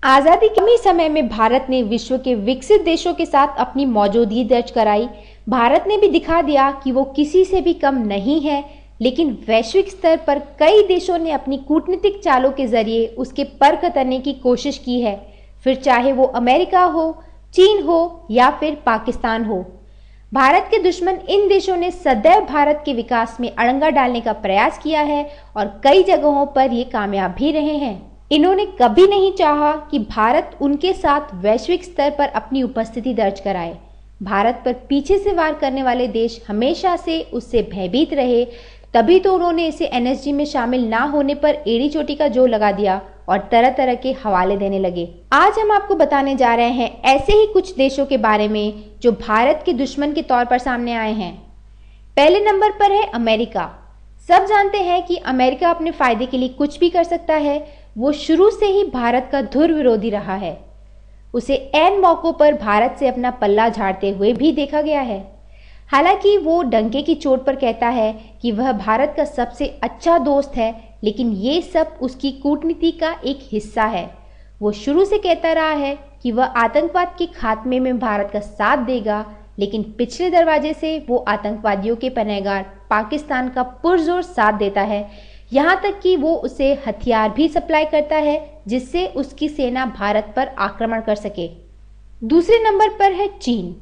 आज़ादी के कम ही समय में भारत ने विश्व के विकसित देशों के साथ अपनी मौजूदगी दर्ज कराई। भारत ने भी दिखा दिया कि वो किसी से भी कम नहीं है, लेकिन वैश्विक स्तर पर कई देशों ने अपनी कूटनीतिक चालों के जरिए उसके पर कतरने की कोशिश की है, फिर चाहे वो अमेरिका हो, चीन हो या फिर पाकिस्तान हो। भारत के दुश्मन इन देशों ने सदैव भारत के विकास में अड़ंगा डालने का प्रयास किया है और कई जगहों पर ये कामयाब भी रहे हैं। इन्होंने कभी नहीं चाहा कि भारत उनके साथ वैश्विक स्तर पर अपनी उपस्थिति दर्ज कराए। भारत पर पीछे से वार करने वाले देश हमेशा से उससे भयभीत रहे, तभी तो उन्होंने इसे एनएसजी में शामिल ना होने पर एड़ी चोटी का जोर लगा दिया और तरह तरह के हवाले देने लगे। आज हम आपको बताने जा रहे हैं ऐसे ही कुछ देशों के बारे में जो भारत के दुश्मन के तौर पर सामने आए हैं। पहले नंबर पर है अमेरिका। सब जानते हैं कि अमेरिका अपने फायदे के लिए कुछ भी कर सकता है। वो शुरू से ही भारत का धुर विरोधी रहा है। उसे ऐन मौकों पर भारत से अपना पल्ला झाड़ते हुए भी देखा गया है। हालांकि वो डंके की चोट पर कहता है कि वह भारत का सबसे अच्छा दोस्त है, लेकिन ये सब उसकी कूटनीति का एक हिस्सा है। वो शुरू से कहता रहा है कि वह आतंकवाद के खात्मे में भारत का साथ देगा, लेकिन पिछले दरवाजे से वो आतंकवादियों के पनाहगार पाकिस्तान का पुरजोर साथ देता है। यहाँ तक कि वो उसे हथियार भी सप्लाई करता है जिससे उसकी सेना भारत पर आक्रमण कर सके। दूसरे नंबर पर है चीन।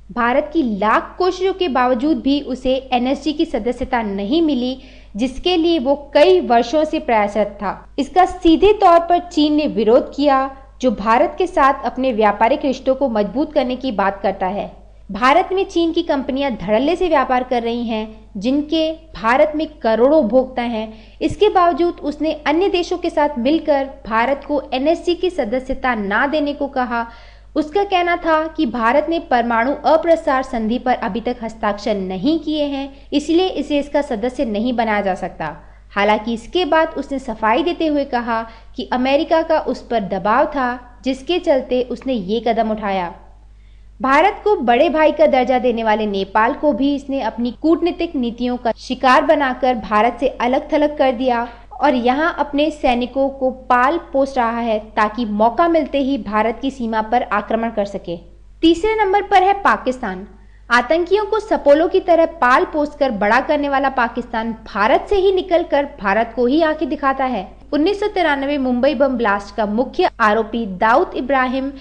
भारत की लाख कोशिशों के बावजूद भी उसे एनएसजी की सदस्यता नहीं मिली, जिसके लिए वो कई वर्षों से प्रयासरत था। इसका सीधे तौर पर चीन ने विरोध किया, जो भारत के साथ अपने व्यापारिक रिश्तों को मजबूत करने की बात करता है। भारत में चीन की कंपनियां धड़ल्ले से व्यापार कर रही हैं, जिनके भारत में करोड़ों उपभोक्ता हैं। इसके बावजूद उसने अन्य देशों के साथ मिलकर भारत को एनएसजी की सदस्यता ना देने को कहा। उसका कहना था कि भारत ने परमाणु अप्रसार संधि पर अभी तक हस्ताक्षर नहीं किए हैं, इसलिए इसे इसका सदस्य नहीं बनाया जा सकता। हालांकि इसके बाद उसने सफाई देते हुए कहा कि अमेरिका का उस पर दबाव था, जिसके चलते उसने ये कदम उठाया। भारत को बड़े भाई का दर्जा देने वाले नेपाल को भी इसने अपनी कूटनीतिक नीतियों का शिकार बनाकर भारत से अलग थलग कर दिया और यहाँ अपने सैनिकों को पाल पोस रहा है ताकि मौका मिलते ही भारत की सीमा पर आक्रमण कर सके। तीसरे नंबर पर है पाकिस्तान। आतंकियों को सपोलों की तरह पाल पोस कर बड़ा करने वाला पाकिस्तान भारत से ही निकलकर भारत को ही आंखें दिखाता है। 1993 मुंबई बम ब्लास्ट का मुख्य आरोपी दाऊद इब्राहिम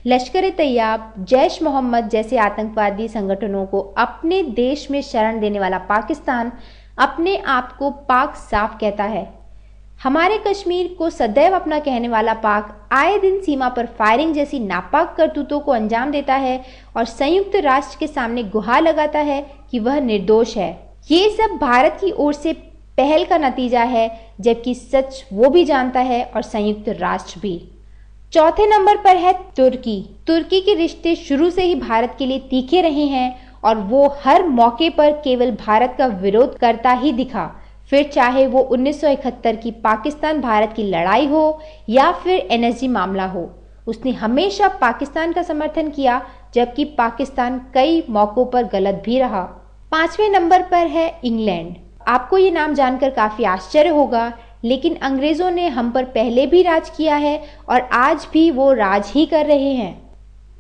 लश्कर तैयबा, जैश मोहम्मद जैसे आतंकवादी संगठनों को अपने देश में शरण देने वाला पाकिस्तान अपने आप को पाक साफ कहता है। हमारे कश्मीर को सदैव अपना कहने वाला पाक आए दिन सीमा पर फायरिंग जैसी नापाक करतूतों को अंजाम देता है और संयुक्त राष्ट्र के सामने गुहार लगाता है कि वह निर्दोष है। ये सब भारत की ओर से पहल का नतीजा है, जबकि सच वो भी जानता है और संयुक्त राष्ट्र भी। चौथे नंबर पर है तुर्की। तुर्की के रिश्ते शुरू से ही भारत के लिए तीखे रहे हैं और वो हर मौके पर केवल भारत का विरोध करता ही दिखा, फिर चाहे वो 1971 की पाकिस्तान भारत की लड़ाई हो या फिर एनएसजी मामला हो। उसने हमेशा पाकिस्तान का समर्थन किया, जबकि पाकिस्तान कई मौकों पर गलत भी रहा। पांचवें नंबर पर है इंग्लैंड। आपको ये नाम जानकर काफी आश्चर्य होगा, लेकिन अंग्रेजों ने हम पर पहले भी राज किया है और आज भी वो राज ही कर रहे हैं।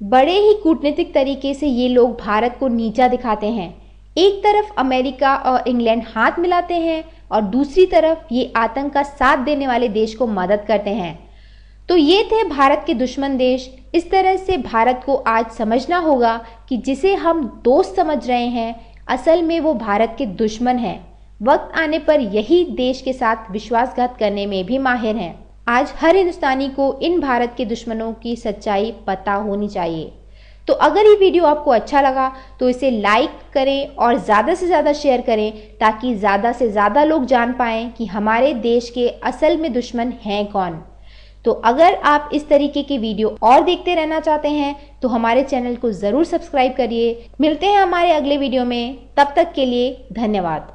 बड़े ही कूटनीतिक तरीके से ये लोग भारत को नीचा दिखाते हैं। एक तरफ अमेरिका और इंग्लैंड हाथ मिलाते हैं और दूसरी तरफ ये आतंक का साथ देने वाले देश को मदद करते हैं। तो ये थे भारत के दुश्मन देश। इस तरह से भारत को आज समझना होगा कि जिसे हम दोस्त समझ रहे हैं, असल में वो भारत के दुश्मन हैं। वक्त आने पर यही देश के साथ विश्वासघात करने में भी माहिर हैं। आज हर हिंदुस्तानी को इन भारत के दुश्मनों की सच्चाई पता होनी चाहिए। तो अगर ये वीडियो आपको अच्छा लगा तो इसे लाइक करें और ज़्यादा से ज़्यादा शेयर करें, ताकि ज़्यादा से ज़्यादा लोग जान पाएँ कि हमारे देश के असल में दुश्मन हैं कौन। तो अगर आप इस तरीके के वीडियो और देखते रहना चाहते हैं तो हमारे चैनल को ज़रूर सब्सक्राइब करिए। मिलते हैं हमारे अगले वीडियो में, तब तक के लिए धन्यवाद।